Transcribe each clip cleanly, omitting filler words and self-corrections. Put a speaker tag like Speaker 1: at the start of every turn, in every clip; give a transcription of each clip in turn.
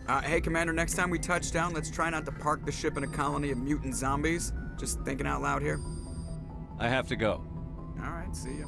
Speaker 1: Hey, Commander, next time we touch down, let's try not to park the ship in a colony of mutant zombies. Just thinking out loud here.
Speaker 2: I have to go.
Speaker 1: All right, see ya.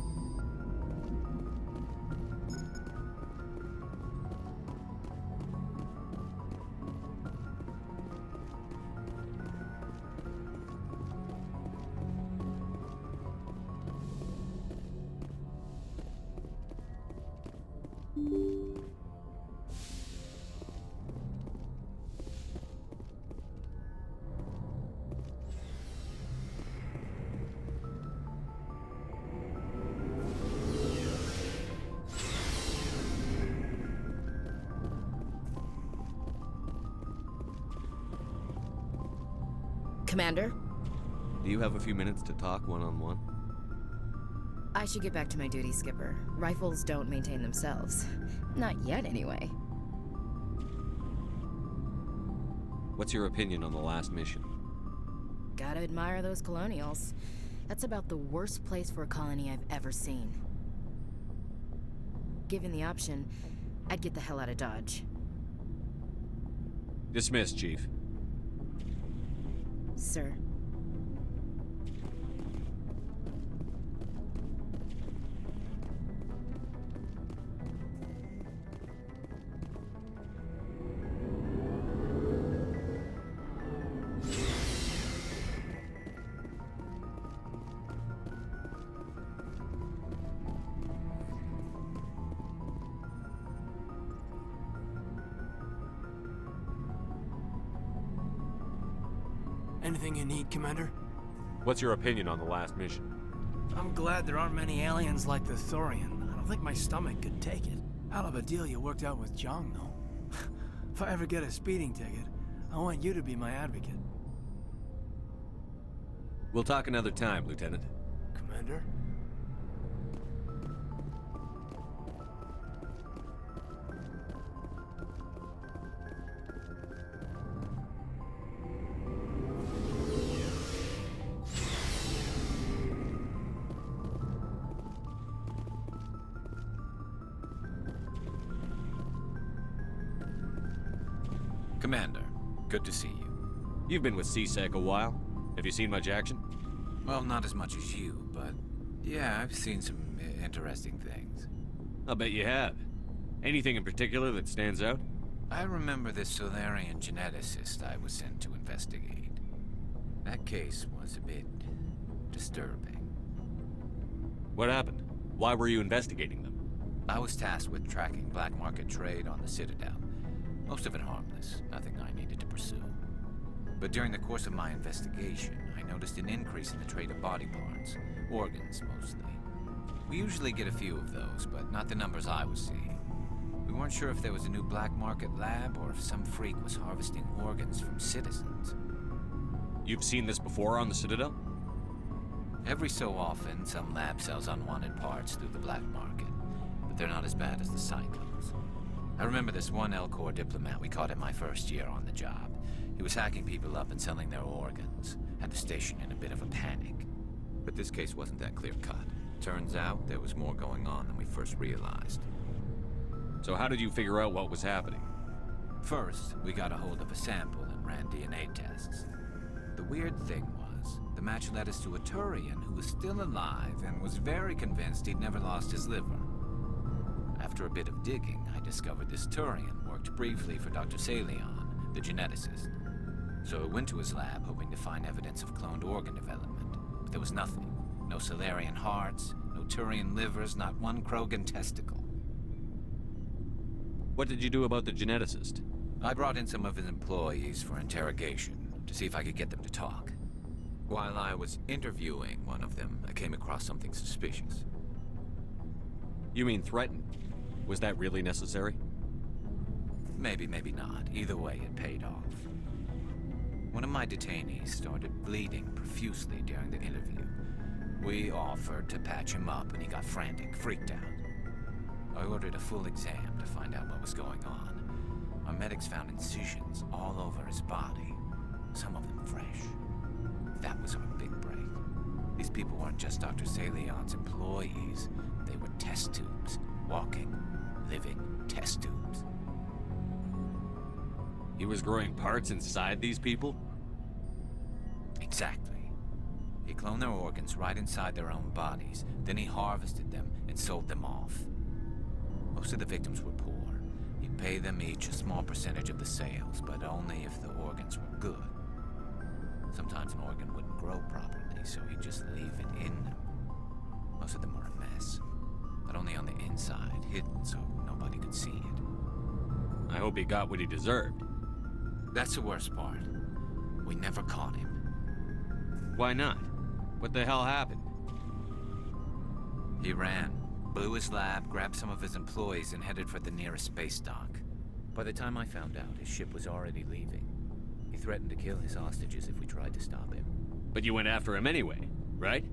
Speaker 3: Commander?
Speaker 2: Do you have a few minutes to talk one-on-one?
Speaker 3: I should get back to my duty, Skipper. Rifles don't maintain themselves. Not yet, anyway.
Speaker 2: What's your opinion on the last mission?
Speaker 3: Gotta admire those colonials. That's about the worst place for a colony I've ever seen. Given the option, I'd get the hell out of Dodge.
Speaker 2: Dismissed, Chief.
Speaker 3: Sir.
Speaker 4: Anything you need, Commander?
Speaker 2: What's your opinion on the last mission?
Speaker 4: I'm glad there aren't many aliens like the Thorian. I don't think my stomach could take it. Hell of a deal you worked out with Jong, though. If I ever get a speeding ticket, I want you to be my advocate.
Speaker 2: We'll talk another time, Lieutenant.
Speaker 4: Commander?
Speaker 5: Commander, good to see you.
Speaker 2: You've been with CSEC a while. Have you seen much action?
Speaker 5: Well, not as much as you, but yeah, I've seen some interesting things.
Speaker 2: I'll bet you have. Anything in particular that stands out?
Speaker 5: I remember this Solarian geneticist I was sent to investigate. That case was a bit disturbing.
Speaker 2: What happened? Why were you investigating them?
Speaker 5: I was tasked with tracking black market trade on the Citadel. Most of it harmless, nothing I needed to pursue. But during the course of my investigation, I noticed an increase in the trade of body parts, organs mostly. We usually get a few of those, but not the numbers I was seeing. We weren't sure if there was a new black market lab or if some freak was harvesting organs from citizens.
Speaker 2: You've seen this before on the Citadel?
Speaker 5: Every so often, some lab sells unwanted parts through the black market, but they're not as bad as the Cyclones. I remember this one L-Corps diplomat we caught in my first year on the job. He was hacking people up and selling their organs. Had the station in a bit of a panic. But this case wasn't that clear-cut. Turns out there was more going on than we first realized.
Speaker 2: So how did you figure out what was happening?
Speaker 5: First, we got a hold of a sample and ran DNA tests. The weird thing was, the match led us to a Turian who was still alive and was very convinced he'd never lost his liver. After a bit of digging, I discovered this Turian worked briefly for Dr. Salion, the geneticist. So I went to his lab hoping to find evidence of cloned organ development, but there was nothing. No Solarian hearts, no Turian livers, not one Krogan testicle.
Speaker 2: What did you do about the geneticist?
Speaker 5: I brought in some of his employees for interrogation, to see if I could get them to talk. While I was interviewing one of them, I came across something suspicious.
Speaker 2: You mean threatened? Was that really necessary?
Speaker 5: Maybe, maybe not. Either way, it paid off. One of my detainees started bleeding profusely during the interview. We offered to patch him up, and he got frantic, freaked out. I ordered a full exam to find out what was going on. Our medics found incisions all over his body, some of them fresh. That was our big break. These people weren't just Dr. Salion's employees. They were test tubes. Walking, living test tubes.
Speaker 2: He was growing parts inside these people?
Speaker 5: Exactly. He cloned their organs right inside their own bodies. Then he harvested them and sold them off. Most of the victims were poor. He'd pay them each a small percentage of the sales, but only if the organs were good. Sometimes an organ wouldn't grow properly, so he'd just leave it in them. Most of them were a mess, but only on the inside, hidden so nobody could see it.
Speaker 2: I hope he got what he deserved.
Speaker 5: That's the worst part. We never caught him.
Speaker 2: Why not? What the hell happened?
Speaker 5: He ran, blew his lab, grabbed some of his employees, and headed for the nearest space dock. By the time I found out, his ship was already leaving. He threatened to kill his hostages if we tried to stop him.
Speaker 2: But you went after him anyway, right?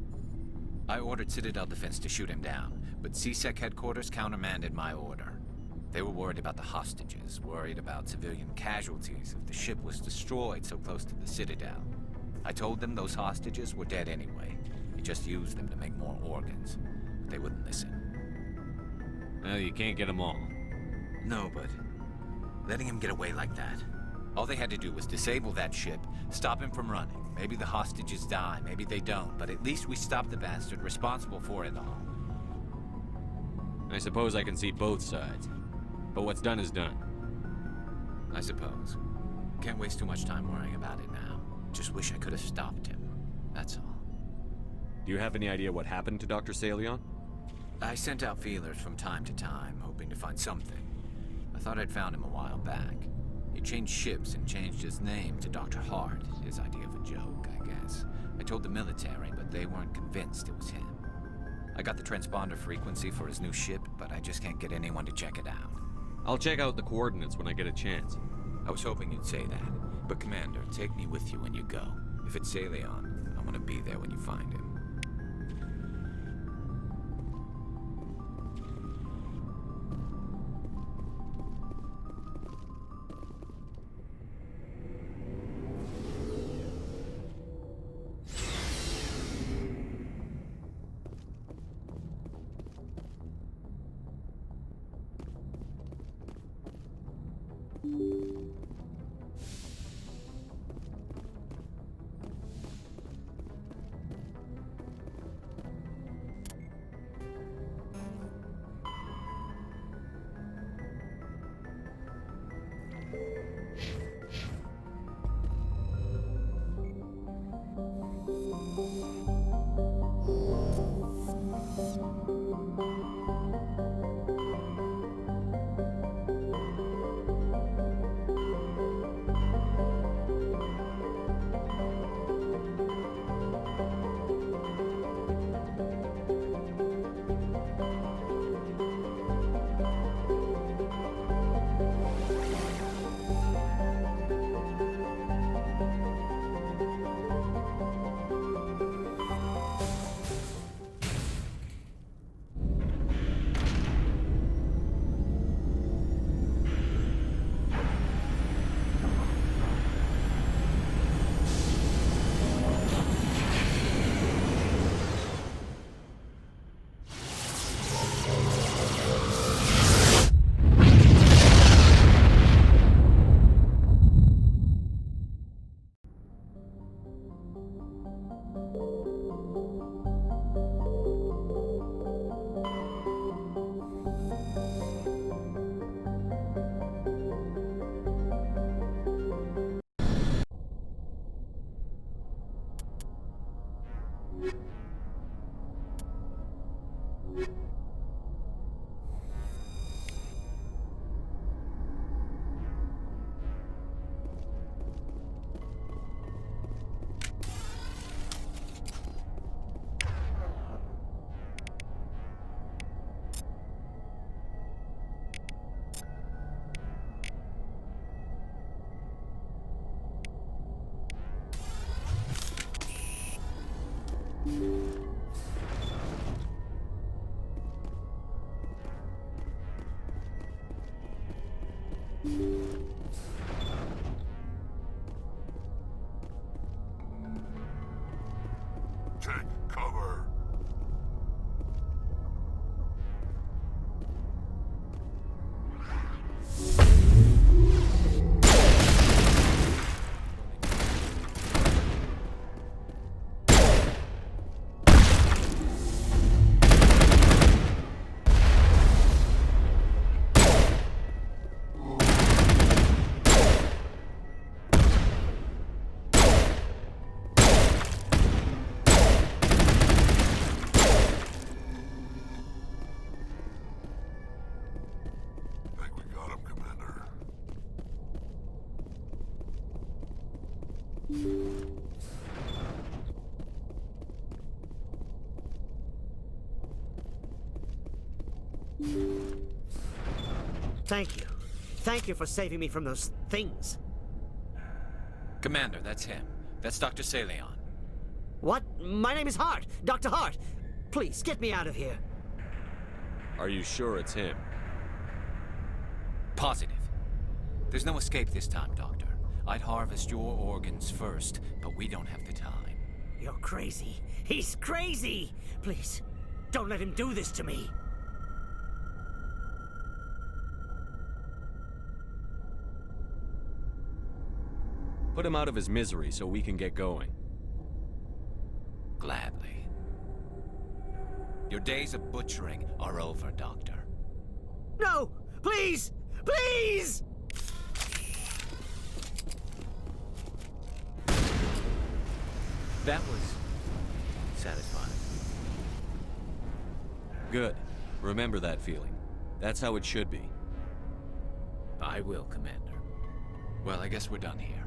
Speaker 5: I ordered Citadel Defense to shoot him down, but CSEC headquarters countermanded my order. They were worried about the hostages, worried about civilian casualties if the ship was destroyed so close to the Citadel. I told them those hostages were dead anyway. He just used them to make more organs. But they wouldn't listen.
Speaker 2: Well, you can't get them all.
Speaker 5: No, but letting him get away like that. All they had to do was disable that ship, stop him from running. Maybe the hostages die, maybe they don't, but at least we stopped the bastard responsible for it all.
Speaker 2: I suppose I can see both sides. But what's done is done.
Speaker 5: I suppose. Can't waste too much time worrying about it now. Just wish I could have stopped him. That's all.
Speaker 2: Do you have any idea what happened to Dr. Salion?
Speaker 5: I sent out feelers from time to time, hoping to find something. I thought I'd found him a while back. He changed ships and changed his name to Dr. Hart, his idea of a joke, I guess. I told the military, but they weren't convinced it was him. I got the transponder frequency for his new ship, but I just can't get anyone to check it out.
Speaker 2: I'll check out the coordinates when I get a chance.
Speaker 5: I was hoping you'd say that. But Commander, take me with you when you go. If it's Salion, I want to be there when you find him.
Speaker 6: Take cover.
Speaker 7: Thank you. Thank you for saving me from those things.
Speaker 5: Commander, that's him. That's Dr. Saleon.
Speaker 7: What? My name is Hart. Dr. Hart. Please, get me out of here.
Speaker 2: Are you sure it's him?
Speaker 5: Positive. There's no escape this time, Doctor. I'd harvest your organs first, but we don't have the time.
Speaker 7: You're crazy. He's crazy! Please, don't let him do this to me.
Speaker 2: Put him out of his misery so we can get going.
Speaker 5: Gladly. Your days of butchering are over, Doctor.
Speaker 7: No! Please! Please!
Speaker 5: That was satisfying.
Speaker 2: Good. Remember that feeling. That's how it should be.
Speaker 5: I will, Commander. Well, I guess we're done here.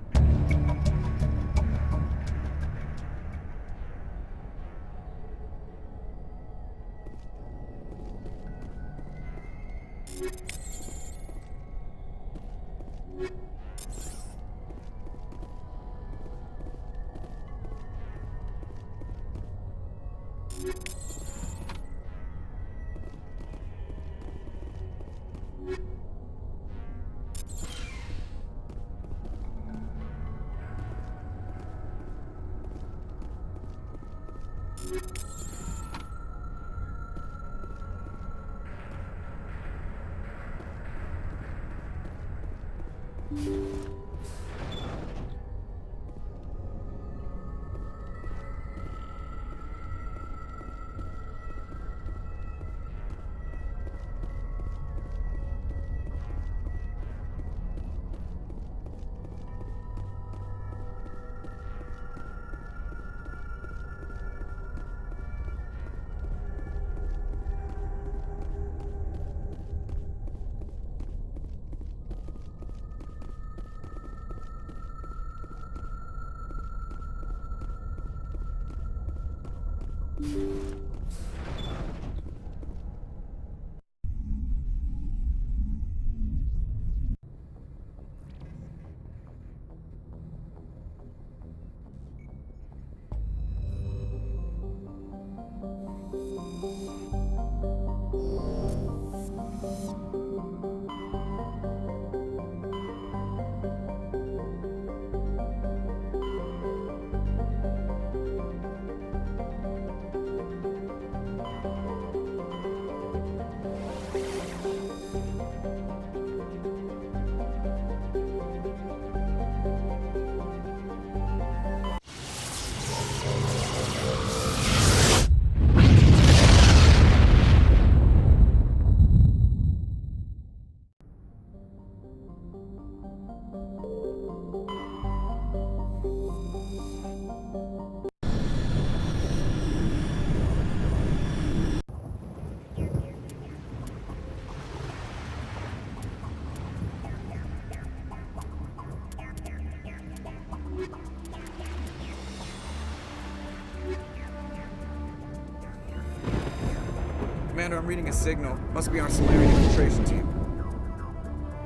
Speaker 1: Commander, I'm reading a signal. Must be our Solarian infiltration team.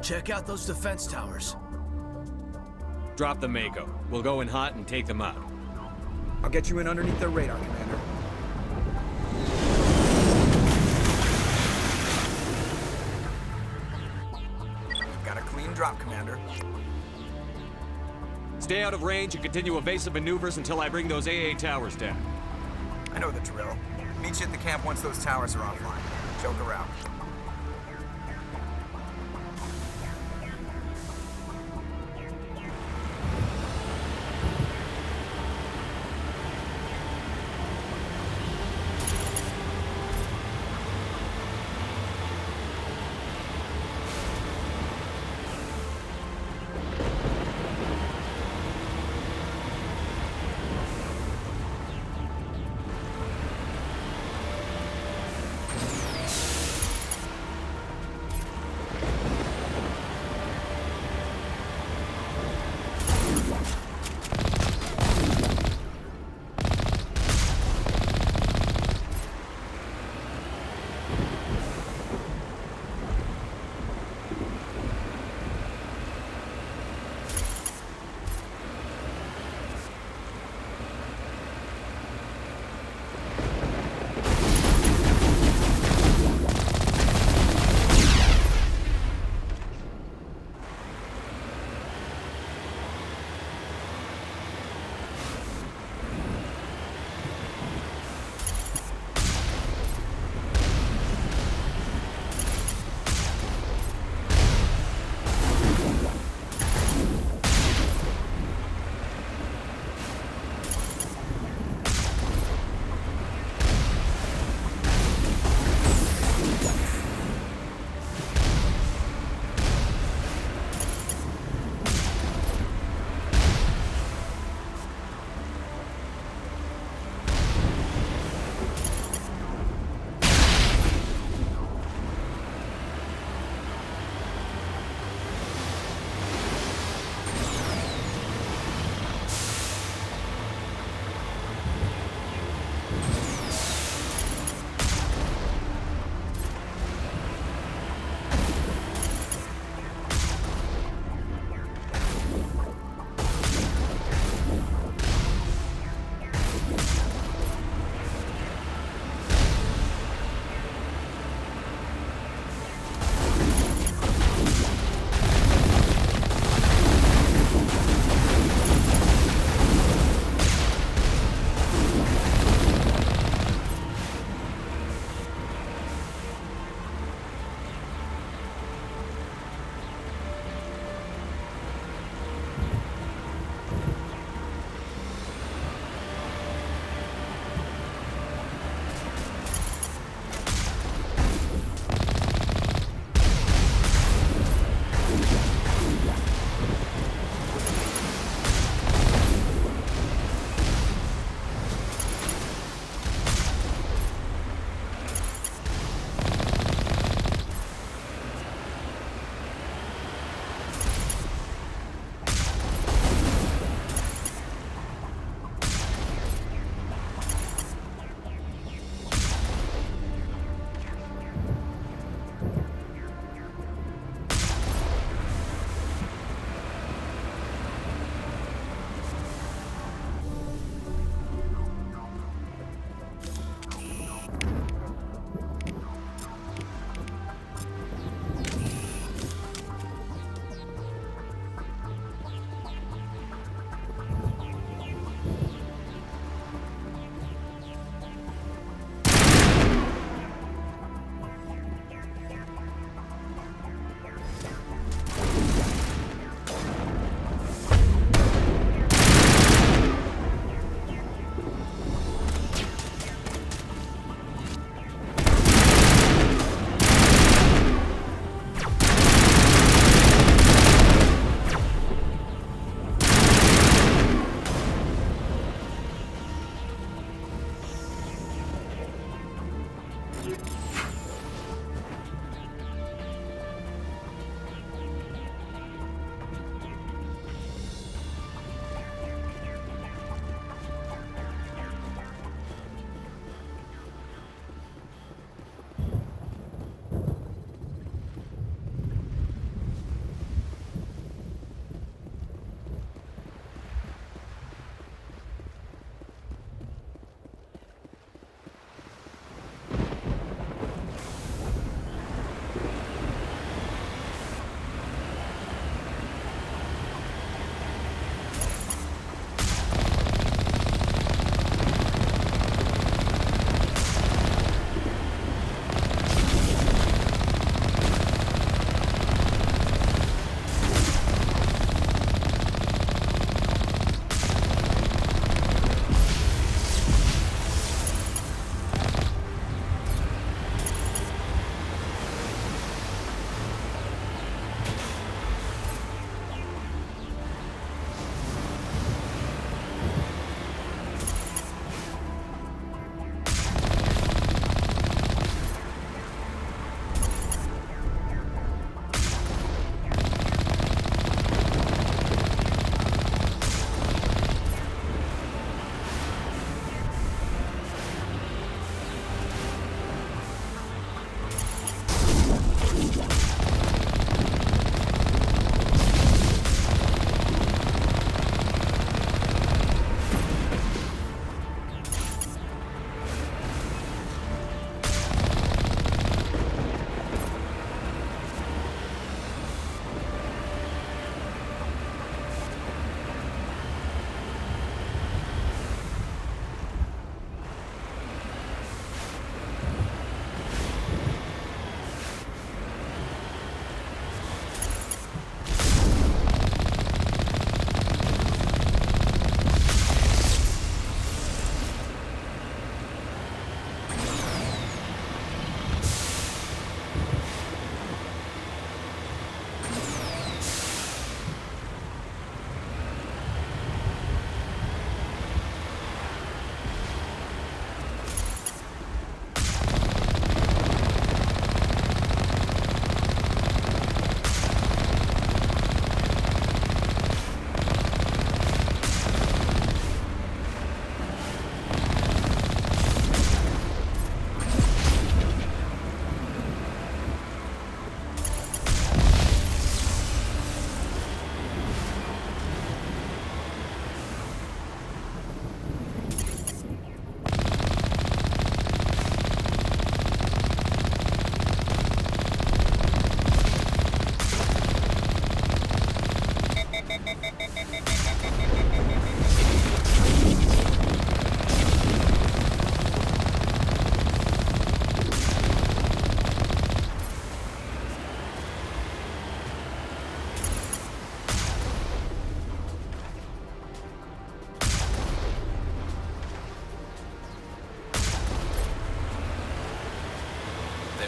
Speaker 4: Check out those defense towers.
Speaker 2: Drop the Mako. We'll go in hot and take them out.
Speaker 1: I'll get you in underneath their radar, Commander. Got a clean drop, Commander.
Speaker 2: Stay out of range and continue evasive maneuvers until I bring those AA towers down.
Speaker 1: I know the drill. Meet you at the camp once those towers are offline. Joker out.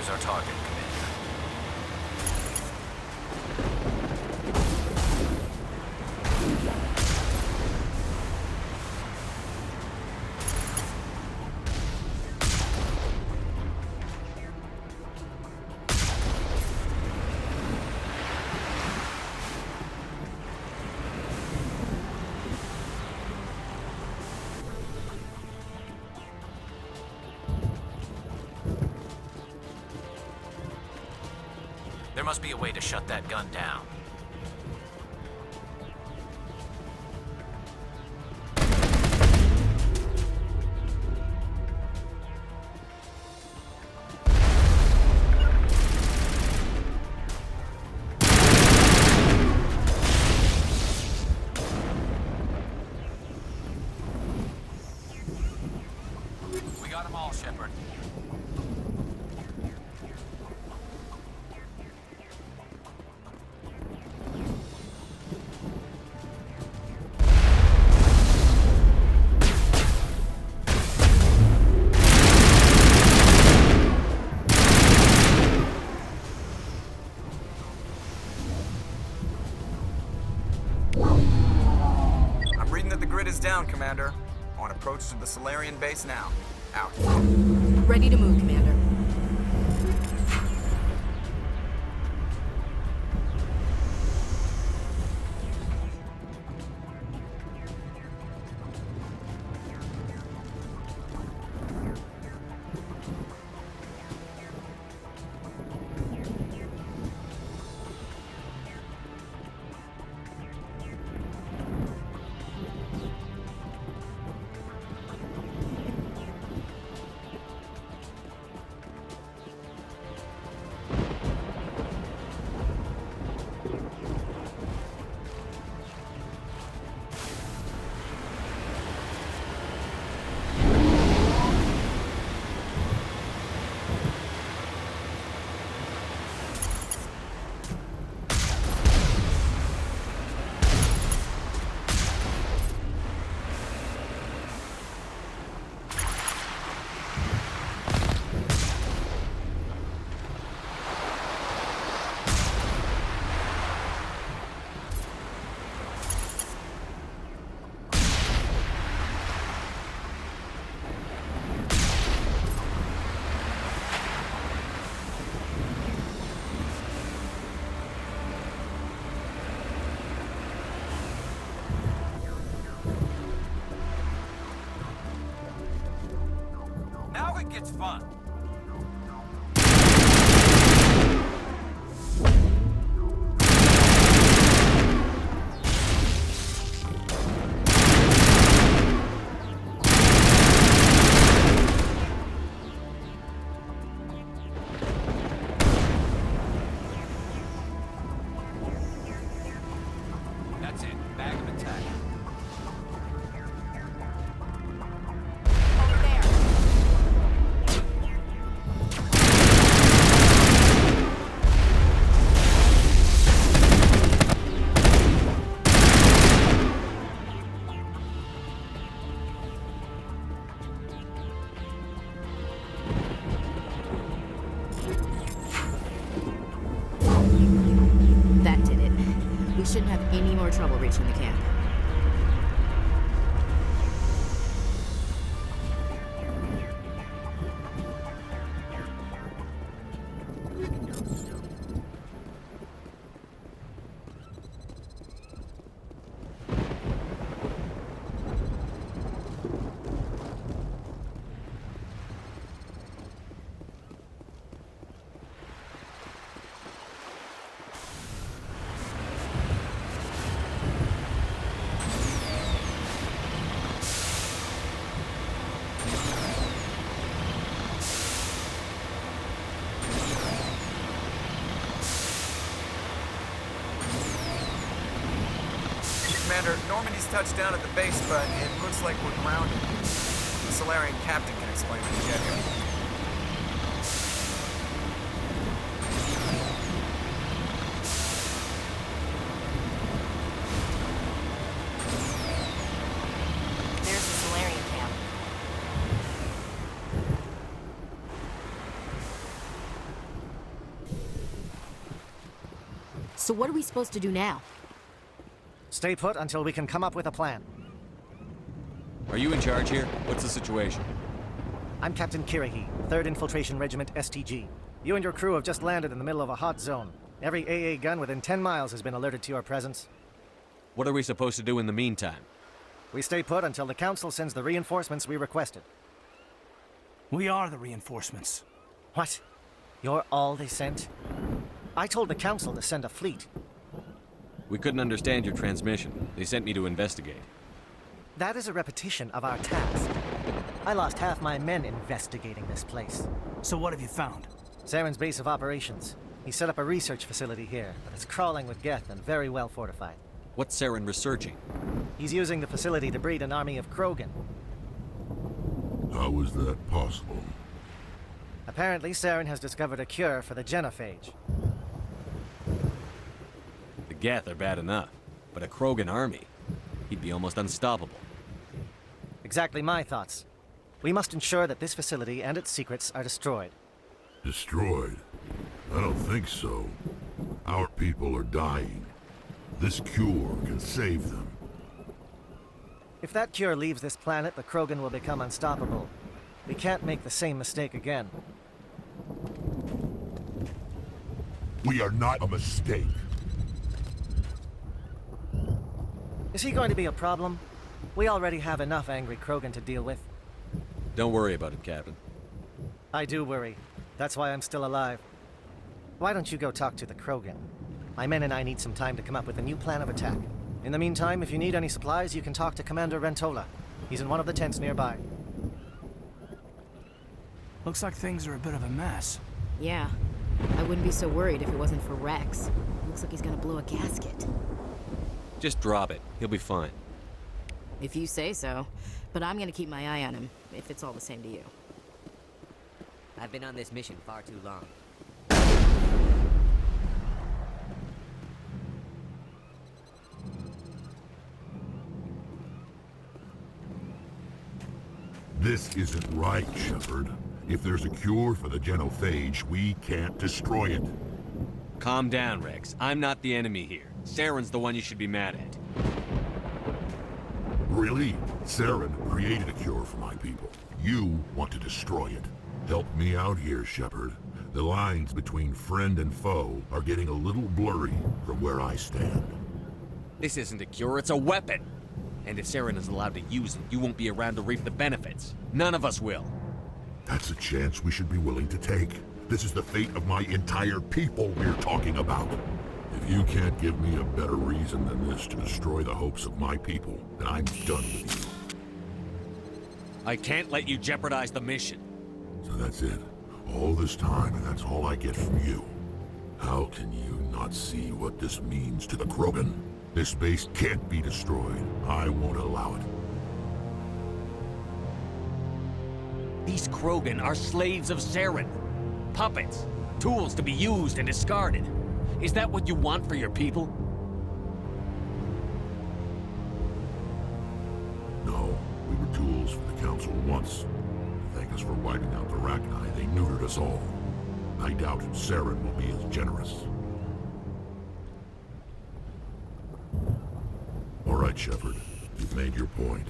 Speaker 5: There's our target, Commander. There must be a way to shut that gun down. We got them all, Shepard.
Speaker 1: I'm reading that the grid is down, Commander. On approach to the Solarian base now. Out.
Speaker 3: Ready to move, Commander.
Speaker 5: Now it gets fun. That's it. Bag of attack.
Speaker 3: Over there. That did it. We shouldn't have any more trouble reaching the camp.
Speaker 1: Commander, Normandy's touched down at the base, but it looks like we're grounded. The Solarian captain can explain when we get here.
Speaker 3: There's the Solarian camp.
Speaker 8: So what are we supposed to do now?
Speaker 9: Stay put until we can come up with a plan.
Speaker 2: Are you in charge here? What's the situation?
Speaker 9: I'm Captain Kirrahe, 3rd Infiltration Regiment STG. You and your crew have just landed in the middle of a hot zone. Every AA gun within 10 miles has been alerted to your presence.
Speaker 2: What are we supposed to do in the meantime?
Speaker 9: We stay put until the Council sends the reinforcements we requested.
Speaker 4: We are the reinforcements.
Speaker 9: What? You're all they sent? I told the Council to send a fleet.
Speaker 2: We couldn't understand your transmission. They sent me to investigate.
Speaker 9: That is a repetition of our task. I lost half my men investigating this place.
Speaker 4: So what have you found?
Speaker 9: Saren's base of operations. He set up a research facility here, but it's crawling with Geth and very well fortified.
Speaker 2: What's Saren researching?
Speaker 9: He's using the facility to breed an army of Krogan.
Speaker 6: How is that possible?
Speaker 9: Apparently, Saren has discovered a cure for the genophage.
Speaker 2: The Geth are bad enough, but a Krogan army? He'd be almost unstoppable.
Speaker 9: Exactly my thoughts. We must ensure that this facility and its secrets are destroyed.
Speaker 6: Destroyed? I don't think so. Our people are dying. This cure can save them.
Speaker 9: If that cure leaves this planet, the Krogan will become unstoppable. We can't make the same mistake again.
Speaker 6: We are not a mistake.
Speaker 9: Is he going to be a problem? We already have enough angry Krogan to deal with.
Speaker 2: Don't worry about it, Captain.
Speaker 9: I do worry. That's why I'm still alive. Why don't you go talk to the Krogan? My men and I need some time to come up with a new plan of attack. In the meantime, if you need any supplies, you can talk to Commander Rentola. He's in one of the tents nearby.
Speaker 4: Looks like things are a bit of a mess.
Speaker 8: Yeah. I wouldn't be so worried if it wasn't for Rex. Looks like he's gonna blow a gasket.
Speaker 2: Just drop it. He'll be fine.
Speaker 8: If you say so. But I'm gonna keep my eye on him, if it's all the same to you.
Speaker 10: I've been on this mission far too long.
Speaker 6: This isn't right, Shepard. If there's a cure for the genophage, we can't destroy it.
Speaker 2: Calm down, Rex. I'm not the enemy here. Saren's the one you should be mad at.
Speaker 6: Really? Saren created a cure for my people. You want to destroy it. Help me out here, Shepard. The lines between friend and foe are getting a little blurry from where I stand.
Speaker 2: This isn't a cure, it's a weapon! And if Saren is allowed to use it, you won't be around to reap the benefits. None of us will.
Speaker 6: That's a chance we should be willing to take. This is the fate of my entire people we're talking about. If you can't give me a better reason than this to destroy the hopes of my people, then I'm done with you.
Speaker 2: I can't let you jeopardize the mission.
Speaker 6: So that's it. All this time, and that's all I get from you. How can you not see what this means to the Krogan? This base can't be destroyed. I won't allow it.
Speaker 2: These Krogan are slaves of Saren. Puppets. Tools to be used and discarded. Is that what you want for your people?
Speaker 6: No, we were tools for the Council once. To thank us for wiping out the Rachni, they neutered us all. I doubt Saren will be as generous. All right, Shepard. You've made your point.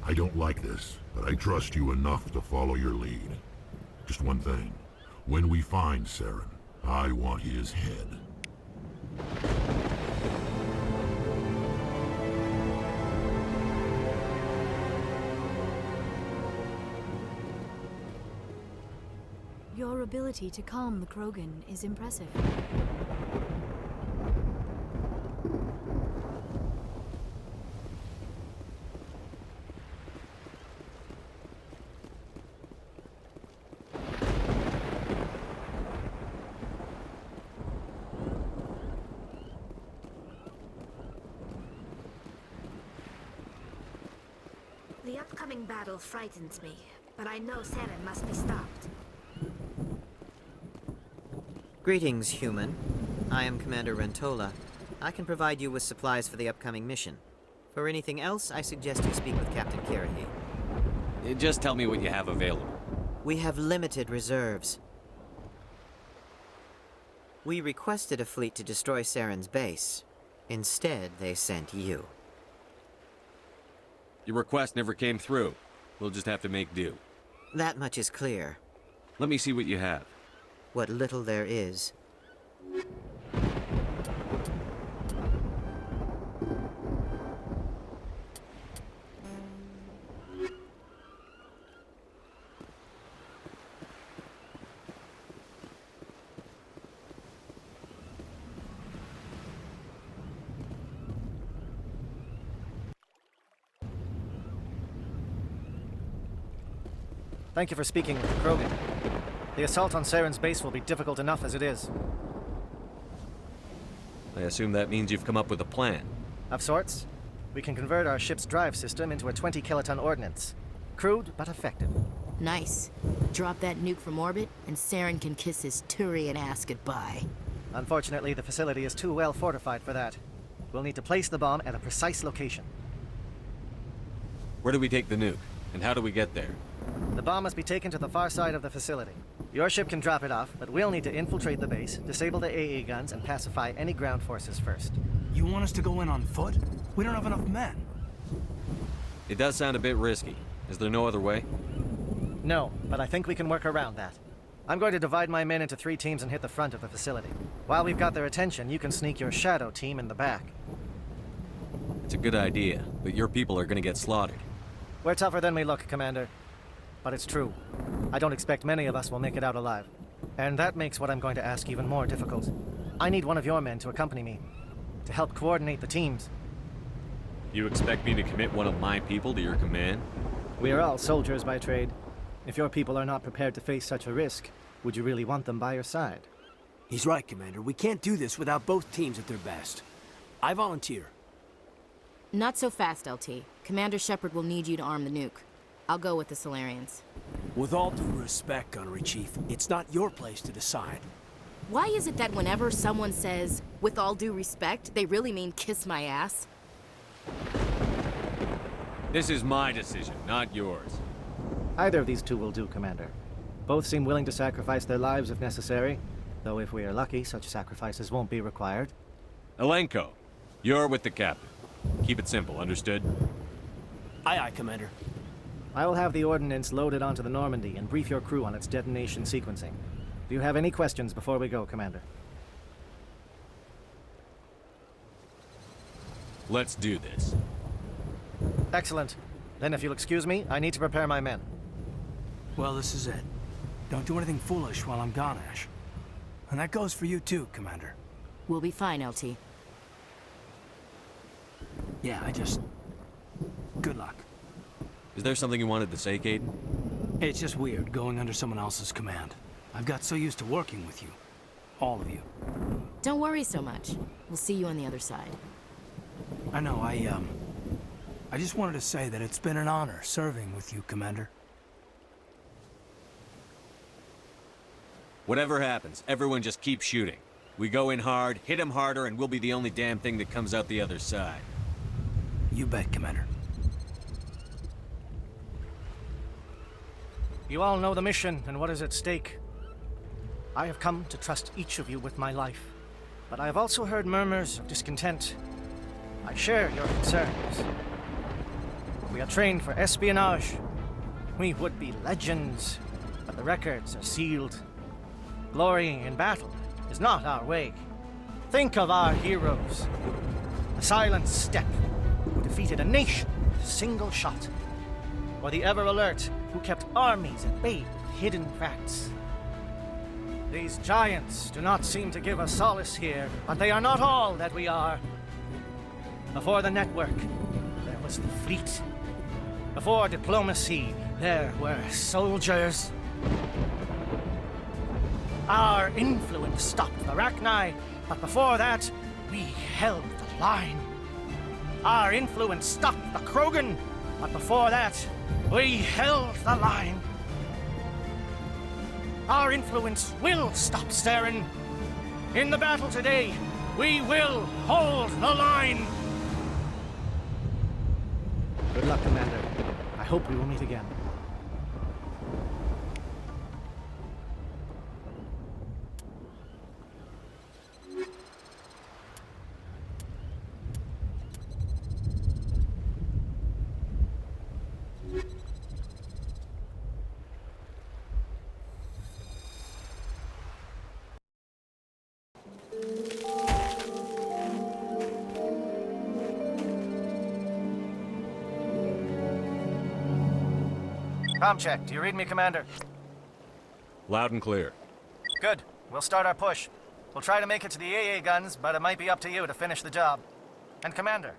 Speaker 6: I don't like this, but I trust you enough to follow your lead. Just one thing. When we find Saren, I want his head.
Speaker 11: Your ability to calm the Krogan is impressive.
Speaker 12: The upcoming battle frightens me, but I know Saren must be stopped.
Speaker 10: Greetings, human. I am Commander Rentola. I can provide you with supplies for the upcoming mission. For anything else, I suggest you speak with Captain Kirrahe.
Speaker 2: Just tell me what you have available.
Speaker 10: We have limited reserves. We requested a fleet to destroy Saren's base. Instead, they sent you.
Speaker 13: Your request never came through. We'll just have to make do.
Speaker 10: That much is clear.
Speaker 13: Let me see what you have.
Speaker 10: What little there is.
Speaker 9: Thank you for speaking with Krogan. The assault on Saren's base will be difficult enough as it is.
Speaker 13: I assume that means you've come up with a plan.
Speaker 9: Of sorts. We can convert our ship's drive system into a 20-kiloton ordnance. Crude, but effective.
Speaker 8: Nice. Drop that nuke from orbit, and Saren can kiss his Turian ass goodbye.
Speaker 9: Unfortunately, the facility is too well fortified for that. We'll need to place the bomb at a precise location.
Speaker 13: Where do we take the nuke? And how do we get there?
Speaker 9: The bomb must be taken to the far side of the facility. Your ship can drop it off, but we'll need to infiltrate the base, disable the AA guns, and pacify any ground forces first.
Speaker 4: You want us to go in on foot? We don't have enough men.
Speaker 13: It does sound a bit risky. Is there no other way?
Speaker 9: No, but I think we can work around that. I'm going to divide my men into 3 teams and hit the front of the facility. While we've got their attention, you can sneak your shadow team in the back.
Speaker 13: It's a good idea, but your people are gonna get slaughtered.
Speaker 9: We're tougher than we look, Commander. But it's true. I don't expect many of us will make it out alive. And that makes what I'm going to ask even more difficult. I need one of your men to accompany me, to help coordinate the teams.
Speaker 13: You expect me to commit one of my people to your command?
Speaker 9: We are all soldiers by trade. If your people are not prepared to face such a risk, would you really want them by your side?
Speaker 4: He's right, Commander. We can't do this without both teams at their best. I volunteer.
Speaker 8: Not so fast, LT. Commander Shepard will need you to arm the nuke. I'll go with the Solarians.
Speaker 4: With all due respect, Gunnery Chief, it's not your place to decide.
Speaker 8: Why is it that whenever someone says, with all due respect, they really mean kiss my ass?
Speaker 13: This is my decision, not yours.
Speaker 9: Either of these two will do, Commander. Both seem willing to sacrifice their lives if necessary, though if we are lucky, such sacrifices won't be required.
Speaker 13: Alenko, you're with the captain. Keep it simple, understood?
Speaker 4: Aye, aye, Commander.
Speaker 9: I will have the ordnance loaded onto the Normandy and brief your crew on its detonation sequencing. Do you have any questions before we go, Commander?
Speaker 13: Let's do this.
Speaker 9: Excellent. Then if you'll excuse me, I need to prepare my men.
Speaker 4: Well, this is it. Don't do anything foolish while I'm gone, Ash. And that goes for you too, Commander.
Speaker 8: We'll be fine, LT.
Speaker 4: Yeah, good luck.
Speaker 13: Is there something you wanted to say, Caden?
Speaker 4: It's just weird going under someone else's command. I've got so used to working with you. All of you.
Speaker 8: Don't worry so much. We'll see you on the other side.
Speaker 4: I know, I just wanted to say that it's been an honor serving with you, Commander.
Speaker 13: Whatever happens, everyone just keep shooting. We go in hard, hit them harder, and we'll be the only damn thing that comes out the other side.
Speaker 4: You bet, Commander.
Speaker 9: You all know the mission and what is at stake. I have come to trust each of you with my life, but I have also heard murmurs of discontent. I share your concerns. We are trained for espionage. We would be legends, but the records are sealed. Glorying in battle is not our way. Think of our heroes. The Silent Step, who defeated a nation with a single shot. Or the Ever Alert, who kept armies at bay with hidden facts. These giants do not seem to give us solace here, but they are not all that we are. Before the network, there was the fleet. Before diplomacy, there were soldiers. Our influence stopped the Rachni, but before that, we held the line. Our influence stopped the Krogan, but before that, we held the line. Our influence will stop Saren. In the battle today, we will hold the line. Good luck, Commander. I hope we will meet again. Com check. Do you read me, Commander?
Speaker 13: Loud and clear.
Speaker 9: Good. We'll start our push. We'll try to make it to the AA guns, but it might be up to you to finish the job. And Commander,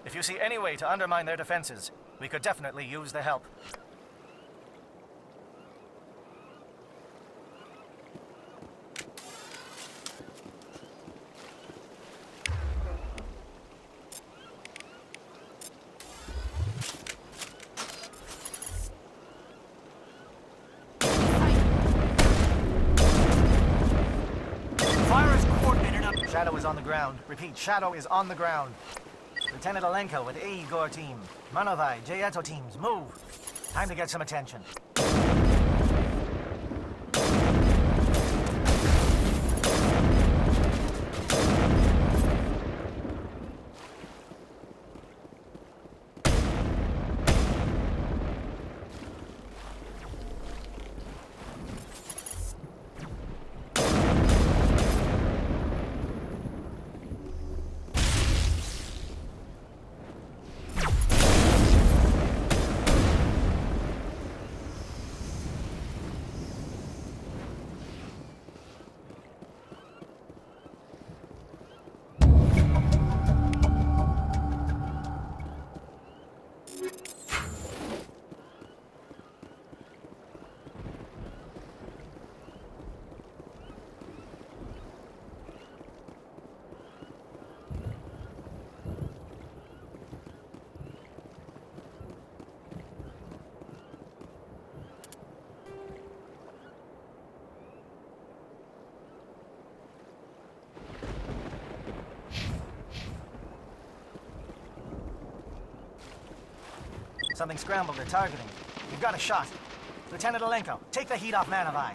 Speaker 9: if you see any way to undermine their defenses, we could definitely use the help.
Speaker 4: Fire is coordinated up.
Speaker 9: Shadow is on the ground. Repeat, Shadow is on the ground. Lieutenant Alenko with Igor team. Manovai, Jayeto teams, move. Time to get some attention. Something scrambled they're targeting. We've got a shot. Lieutenant Alenko, take the heat off Manovai.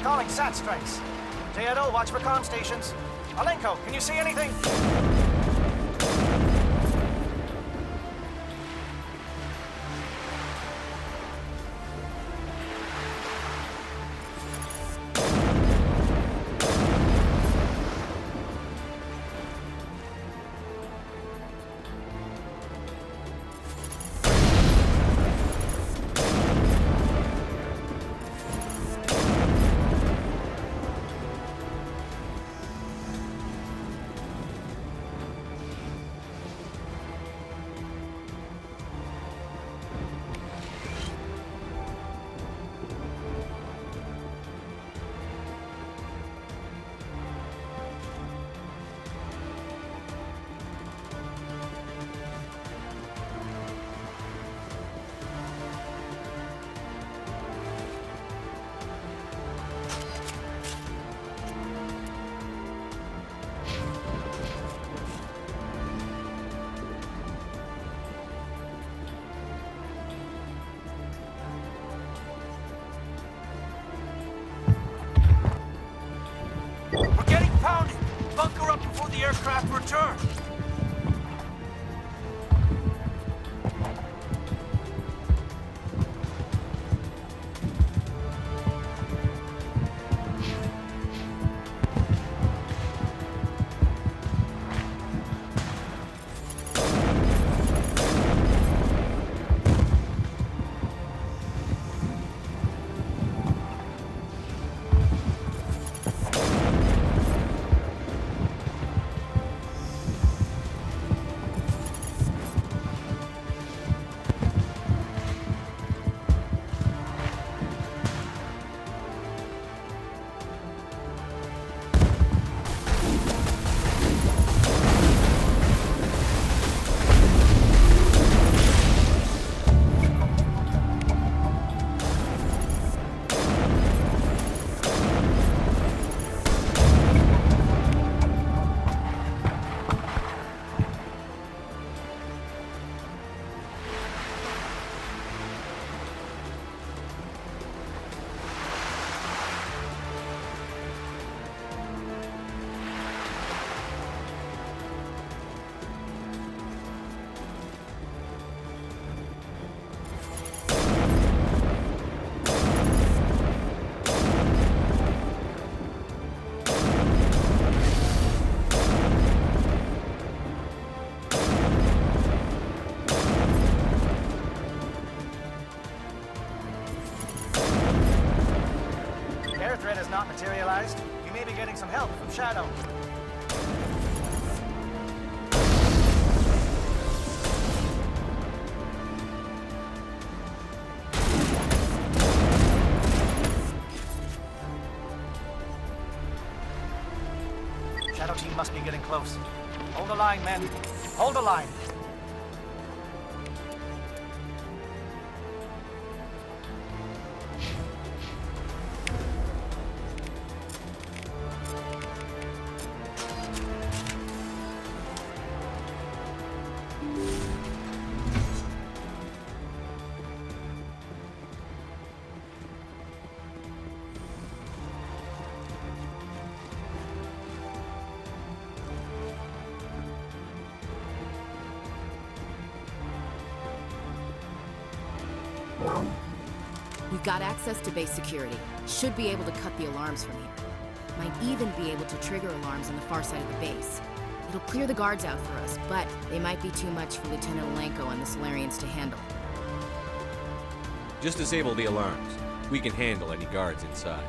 Speaker 9: Calling SAT strikes. Jayeto, watch for comm stations. Alenko, can you see anything?
Speaker 4: We're getting pounded. Bunker up before the aircraft return.
Speaker 9: materialized, we may be getting some help from Shadow. Shadow team must be getting close. Hold the line, men. Hold the line.
Speaker 8: We've got access to base security. Should be able to cut the alarms from here. Might even be able to trigger alarms on the far side of the base. It'll clear the guards out for us, but they might be too much for Lieutenant Olenko and the Solarians to handle.
Speaker 13: Just disable the alarms. We can handle any guards inside.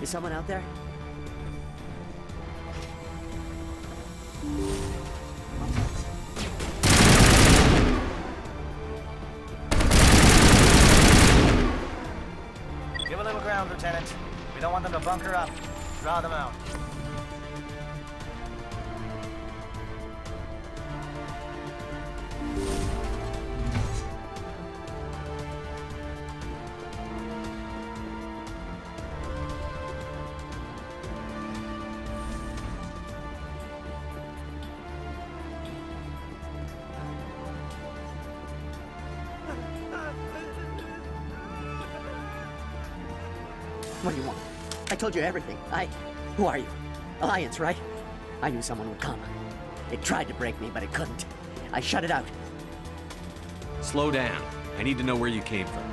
Speaker 14: Is someone out there?
Speaker 9: Give a little ground, Lieutenant. We don't want them to bunker up. Draw them out.
Speaker 14: What do you want? I told you everything. Who are you? Alliance, right? I knew someone would come. It tried to break me, but it couldn't. I shut it out.
Speaker 13: Slow down. I need to know where you came from.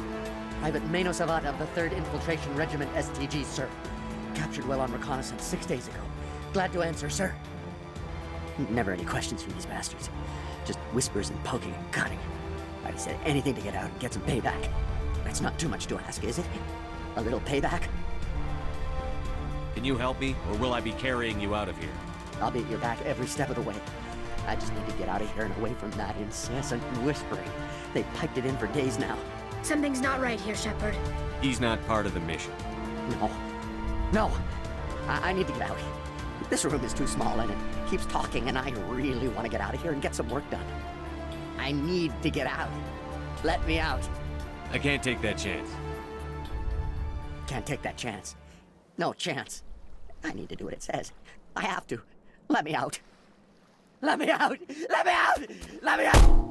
Speaker 14: Private Mano Savat of the 3rd Infiltration Regiment STG, sir. Captured well on reconnaissance 6 days ago. Glad to answer, sir. Never any questions from these bastards. Just whispers and poking and cutting. I said anything to get out and get some payback. That's not too much to ask, is it? A little payback?
Speaker 13: Can you help me, or will I be carrying you out of here?
Speaker 14: I'll be at your back every step of the way. I just need to get out of here and away from that incessant whispering. They've piped it in for days now.
Speaker 12: Something's not right here, Shepard.
Speaker 13: He's not part of the mission.
Speaker 14: No. I need to get out. This room is too small and it keeps talking, and I really want to get out of here and get some work done. I need to get out. Let me out.
Speaker 13: I can't take that chance.
Speaker 14: Can't take that chance. No chance. I need to do what it says. I have to. Let me out. Let me out! Let me out! Let me out!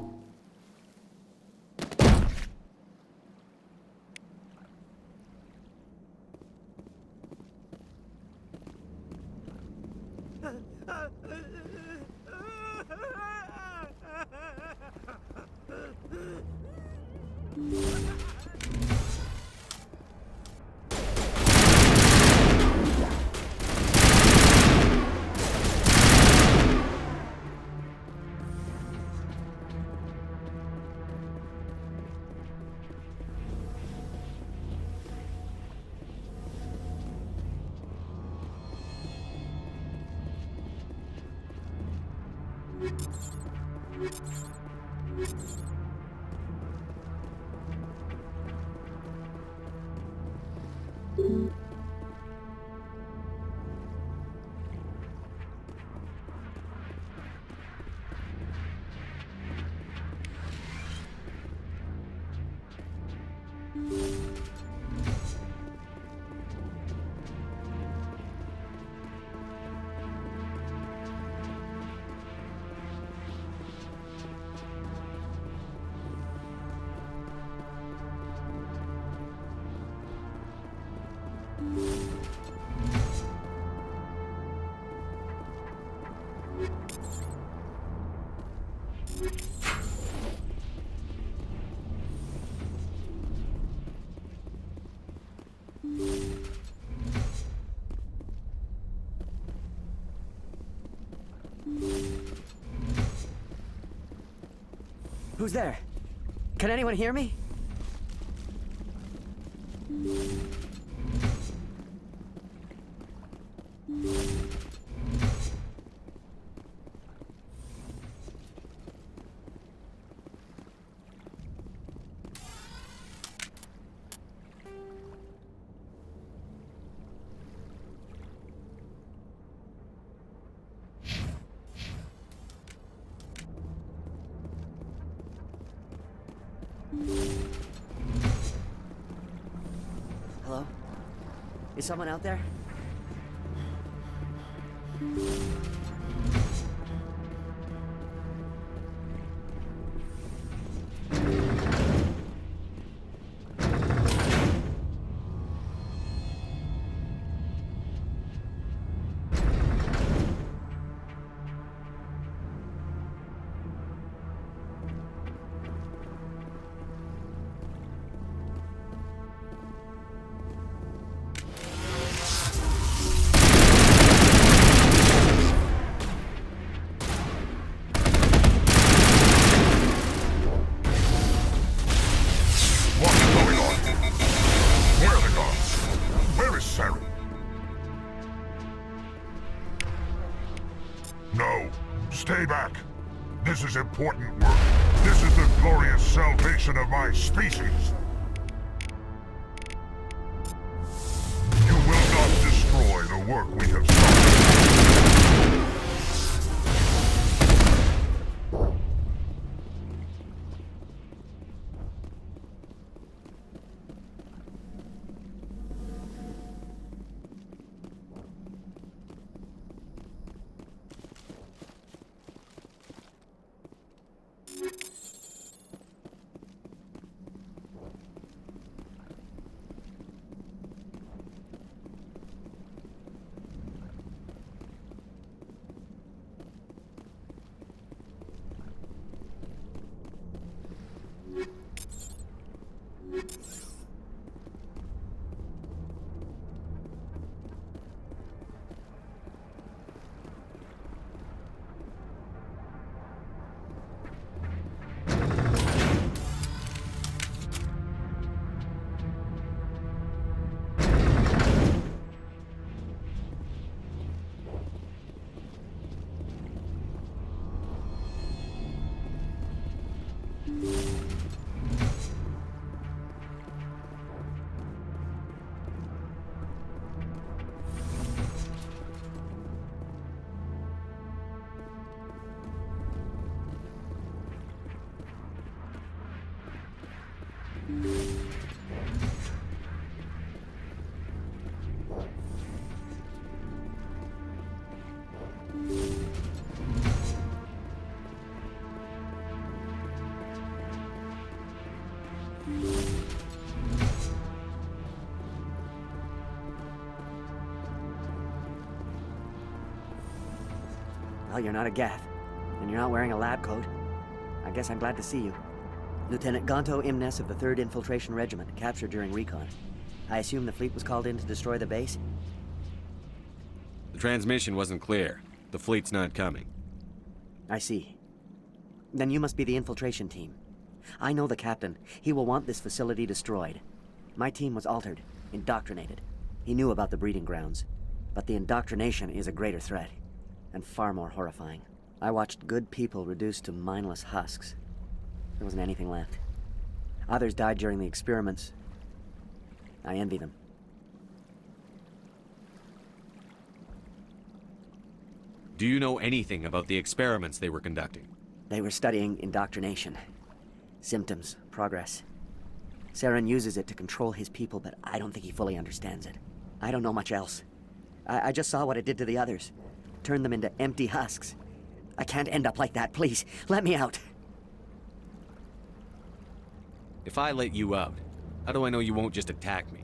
Speaker 14: Who's there? Can anyone hear me? Hello? Is someone out there?
Speaker 6: No, stay back. This is important work. This is the glorious salvation of my species. You will not destroy the work we have started. Well, you're not a Gath, and you're not wearing a lab coat. I guess I'm glad to see you. Lieutenant Gonto Imnes of the 3rd Infiltration Regiment, captured during recon. I assume the fleet was called in to destroy the base?
Speaker 13: The transmission wasn't clear. The fleet's not coming.
Speaker 14: I see. Then you must be the infiltration team. I know the captain. He will want this facility destroyed. My team was altered, indoctrinated. He knew about the breeding grounds. But the indoctrination is a greater threat, and far more horrifying. I watched good people reduced to mindless husks. There wasn't anything left. Others died during the experiments. I envy them.
Speaker 13: Do you know anything about the experiments they were conducting?
Speaker 14: They were studying indoctrination. Symptoms, progress. Saren uses it to control his people, but I don't think he fully understands it. I don't know much else. I just saw what it did to the others. Turned them into empty husks. I can't end up like that, please. Let me out.
Speaker 13: If I let you out, how do I know you won't just attack me?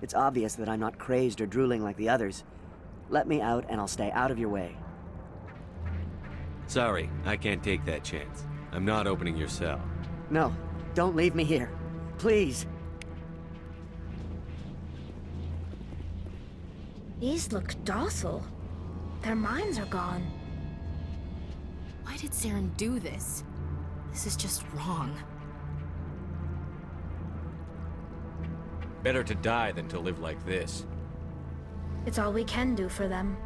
Speaker 14: It's obvious that I'm not crazed or drooling like the others. Let me out and I'll stay out of your way.
Speaker 13: Sorry, I can't take that chance. I'm not opening your cell.
Speaker 14: No, don't leave me here. Please.
Speaker 12: These look docile. Their minds are gone.
Speaker 8: Why did Saren do this? This is just wrong.
Speaker 13: Better to die than to live like this.
Speaker 12: It's all we can do for them.